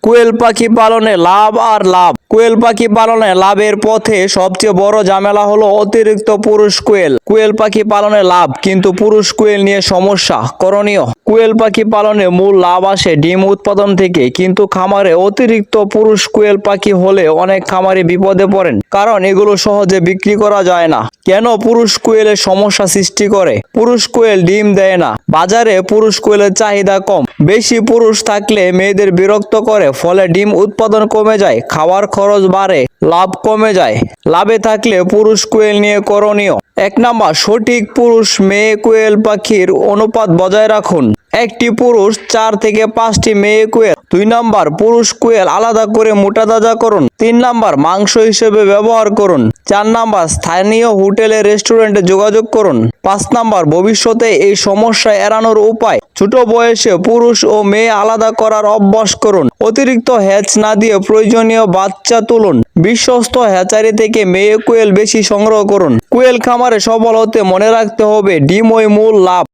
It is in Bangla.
কোয়েল পাখি পালনে লাভ আর লাভ। কোয়েল পাখি পালনে লাভের পথে সবচেয়ে বড় ঝামেলা হলো অতিরিক্ত পুরুষ কোয়েল। কোয়েল পাখি পালনে লাভ, কিন্তু পুরুষ কোয়েল নিয়ে সমস্যা। করণীয়: কোয়েল পাখি পালনে মূল লাভ আসে ডিম উৎপাদন থেকে, কিন্তু খামারে অতিরিক্ত পুরুষ কোয়েল পাখি হলে অনেক খামারি বিপদে পড়েন, কারণ এগুলো সহজে বিক্রি করা যায় না। কেন পুরুষ কোয়েলের সমস্যা সৃষ্টি করে? পুরুষ কোয়েল ডিম দেয় না। বাজারে পুরুষ কোয়েলের চাহিদা কম। বেশি পুরুষ থাকলে মেয়েদের বিরক্ত করে, ফলে ডিম উৎপাদন কমে যায়, খাওয়ার খরচ বাড়ে, লাভ কমে যায়। লাভে থাকলে পুরুষ কোয়েল নিয়ে করণীয়: 1 নাম্বার, সঠিক পুরুষ মেয়ে কোয়েল পাখির অনুপাত বজায় রাখুন। একটি পুরুষ 4 থেকে 5টি মেয়ে কোয়েল। 2 নাম্বার, পুরুষ কোয়েল আলাদা করে মোটা তাজা করুন। 3 নাম্বার, মাংস হিসেবে ব্যবহার করুন। 4 নাম্বার, স্থানীয় হোটেলে রেস্টুরেন্টে যোগাযোগ করুন। 5 নাম্বার, ভবিষ্যতে এই সমস্যা এড়ানোর উপায়: ছোট বয়সে পুরুষ ও মেয়ে আলাদা করার অভ্যাস করুন। অতিরিক্ত হ্যাচ না দিয়ে প্রয়োজনীয় বাচ্চা তুলুন। বিশ্বস্ত হ্যাচারি থেকে মেয়ে কোয়েল বেশি সংগ্রহ করুন। কোয়েল খামারে সফল হতে মনে রাখতে হবে ডিমই মূল লাভ।